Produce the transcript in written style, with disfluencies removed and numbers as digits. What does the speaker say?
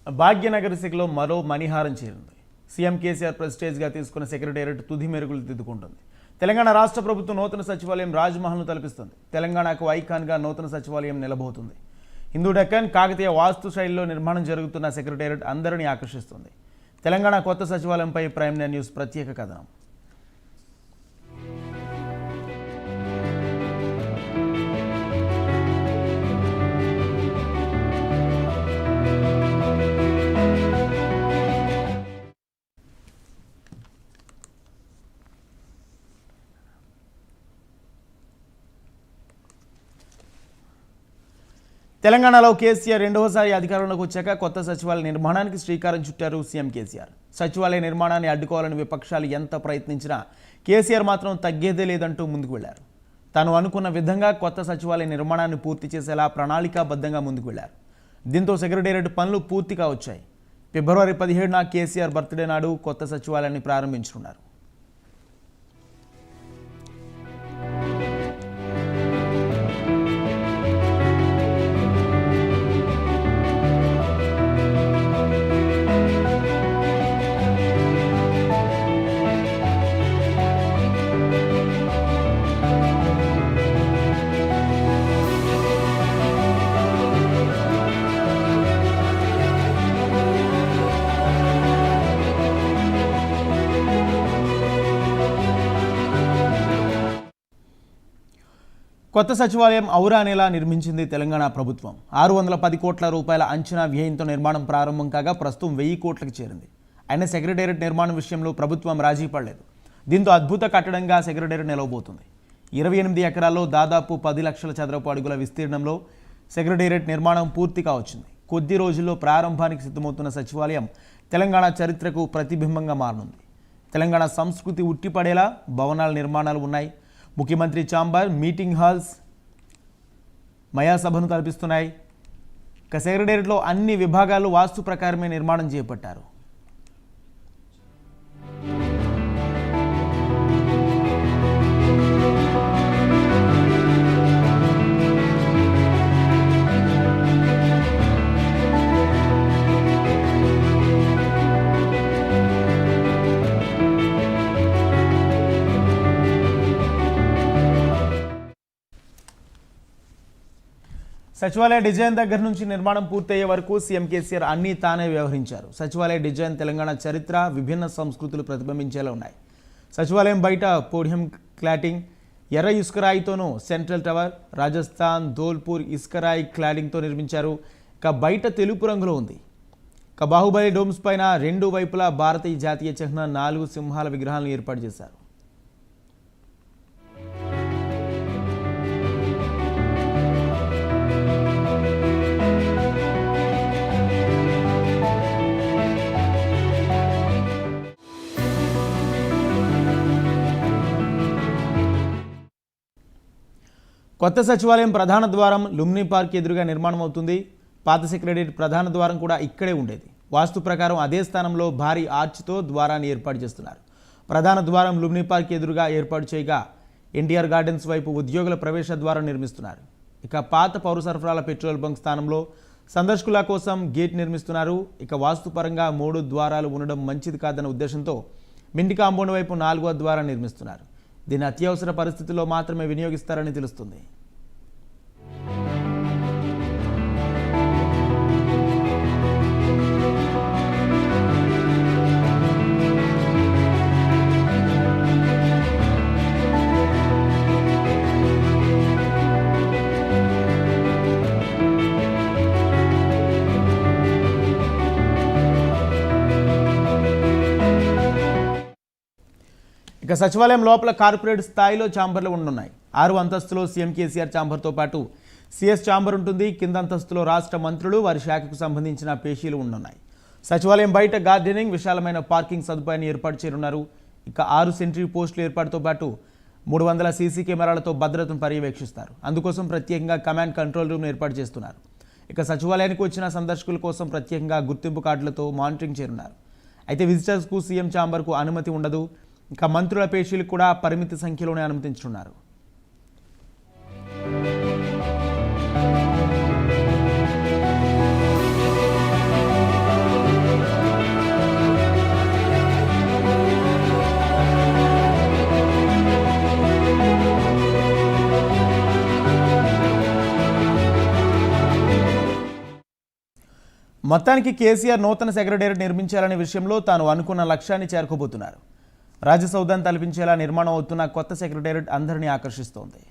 భాగ్యనగర్ శాఖలో మరో మణిహారం చేరింది. సీఎం కేసీఆర్ ప్రెస్టేజ్గా తీసుకున్న సెక్రటేరియట్ తుది మెరుగులు దిద్దుకుంటుంది. తెలంగాణ రాష్ట్ర ప్రభుత్వం నూతన సచివాలయం రాజ్మహల్ను తలపిస్తుంది. తెలంగాణకు ఐకాన్గా నూతన సచివాలయం నిలబోతుంది. హిందూ డెక్కన్ కాకతీయ వాస్తు శైలిలో నిర్మాణం జరుగుతున్న సెక్రటేరియట్ అందరినీ ఆకర్షిస్తుంది. తెలంగాణ కొత్త సచివాలయంపై ప్రైమ్ న్యూస్ ప్రత్యేక కథనం. తెలంగాణలో కేసీఆర్ రెండవసారి అధికారంలోకి వచ్చాక కొత్త సచివాలయ నిర్మాణానికి శ్రీకారం చుట్టారు సీఎం కేసీఆర్. సచివాలయ నిర్మాణాన్ని అడ్డుకోవాలని విపక్షాలు ఎంత ప్రయత్నించినా కేసీఆర్ మాత్రం తగ్గేదే లేదంటూ ముందుకు వెళ్లారు. తాను అనుకున్న విధంగా కొత్త సచివాలయ నిర్మాణాన్ని పూర్తి చేసేలా ప్రణాళికాబద్ధంగా ముందుకు వెళ్లారు. దీంతో సెక్రటేరియట్ పనులు పూర్తిగా వచ్చాయి. ఫిబ్రవరి 17న కేసీఆర్ బర్త్డే నాడు కొత్త సచివాలయాన్ని ప్రారంభించనున్నారు. కొత్త సచివాలయం ఔరా అనేలా నిర్మించింది తెలంగాణ ప్రభుత్వం. 610 కోట్ల రూపాయల అంచనా వ్యయంతో నిర్మాణం ప్రారంభం కాగా ప్రస్తుతం 1000 కోట్లకు చేరింది. అయినా సెక్రటేరియట్ నిర్మాణం విషయంలో ప్రభుత్వం రాజీ పడలేదు. దీంతో అద్భుత కట్టడంగా సెక్రటేరియట్ నిలవబోతుంది. 28 ఎకరాల్లో దాదాపు 10 లక్షల చదరపు అడుగుల విస్తీర్ణంలో సెక్రటేరియట్ నిర్మాణం పూర్తిగా వచ్చింది. కొద్ది రోజుల్లో ప్రారంభానికి సిద్ధమవుతున్న సచివాలయం తెలంగాణ చరిత్రకు ప్రతిబింబంగా మారనుంది. తెలంగాణ సంస్కృతి ఉట్టిపడేలా భవనాల నిర్మాణాలు ఉన్నాయి. ముఖ్యమంత్రి ఛాంబర్, మీటింగ్ హాల్స్, మయాసభను తలపిస్తున్నాయి. సెక్రటేరియట్లో అన్ని విభాగాలు వాస్తు ప్రకారమే నిర్మాణం చేపట్టారు. సచివాలయ డిజైన్ దగ్గర నుంచి నిర్మాణం పూర్తయ్యే వరకు సీఎం కేసీఆర్ అన్నీ తానే వ్యవహరించారు. సచివాలయ డిజైన్ తెలంగాణ చరిత్ర, విభిన్న సంస్కృతులు ప్రతిబింబించేలా ఉన్నాయి. సచివాలయం బయట పోడియం క్లాటింగ్ ఎర్ర ఇసుకరాయితోనూ, సెంట్రల్ టవర్ రాజస్థాన్ ధోల్పూర్ ఇసుకరాయి క్లాడింగ్తో నిర్మించారు. ఇక బయట తెలుపు రంగులో ఉంది. ఇక బాహుబలి డోమ్స్ పైన 2 వైపులా భారతీయ జాతీయ చిహ్నం 4 సింహాల విగ్రహాలను ఏర్పాటు చేశారు. కొత్త సచివాలయం ప్రధాన ద్వారం లుంబిని పార్క్ ఎదురుగా నిర్మాణం అవుతుంది. పాత సెక్రటేరియట్ ప్రధాన ద్వారం కూడా ఇక్కడే ఉండేది. వాస్తు ప్రకారం అదే స్థానంలో భారీ ఆర్చ్తో ద్వారాన్ని ఏర్పాటు చేస్తున్నారు. ప్రధాన ద్వారం లుంబిని పార్క్ ఎదురుగా ఏర్పాటు చేయగా ఎన్టీఆర్ గార్డెన్స్ వైపు ఉద్యోగుల ప్రవేశ ద్వారం నిర్మిస్తున్నారు. ఇక పాత పౌర సరఫరాల పెట్రోల్ బంక్ స్థానంలో సందర్శకుల కోసం గేట్ నిర్మిస్తున్నారు. ఇక వాస్తుపరంగా 3 ద్వారాలు ఉండడం మంచిది కాదన్న ఉద్దేశంతో మిండి కాంపౌండ్ వైపు 4వ ద్వారం నిర్మిస్తున్నారు. దీన్ని అత్యవసర పరిస్థితుల్లో మాత్రమే వినియోగిస్తారని తెలుస్తుంది. ఇక సచివాలయం లోపల కార్పొరేట్ స్థాయిలో ఛాంబర్లు ఉండనున్నాయి. 6వ అంతస్తులో సీఎం కేసీఆర్ ఛాంబర్తో పాటు సిఎస్ ఛాంబర్ ఉంటుంది. కింద అంతస్తులో రాష్ట్ర మంత్రులు, వారి శాఖకు సంబంధించిన పేషీలు ఉండనున్నాయి. సచివాలయం బయట గార్డెనింగ్, విశాలమైన పార్కింగ్ సదుపాయాన్ని ఏర్పాటు చేయనున్నారు. ఇక 6 సెంట్రీ పోస్టుల ఏర్పాటుతో పాటు 300 సీసీ కెమెరాలతో భద్రతను పర్యవేక్షిస్తారు. అందుకోసం ప్రత్యేకంగా కమాండ్ కంట్రోల్ రూమ్ ఏర్పాటు చేస్తున్నారు. ఇక సచివాలయానికి వచ్చిన సందర్శకుల కోసం ప్రత్యేకంగా గుర్తింపు కార్డులతో మానిటరింగ్ చేయనున్నారు. అయితే విజిటర్స్కు సీఎం ఛాంబర్కు అనుమతి ఉండదు. ఇక మంత్రుల పేషీలకు కూడా పరిమిత సంఖ్యలోనే అనుమతించున్నారు. మొత్తానికి కేసీఆర్ నూతన సెక్రటేరియట్ నిర్మించాలనే విషయంలో తాను అనుకున్న లక్ష్యాన్ని చేరుకోబోతున్నారు. రాజ్యసౌధాన్ని తలపించేలా నిర్మాణం అవుతున్న కొత్త సెక్రటేరియట్ అందరినీ ఆకర్షిస్తోంది.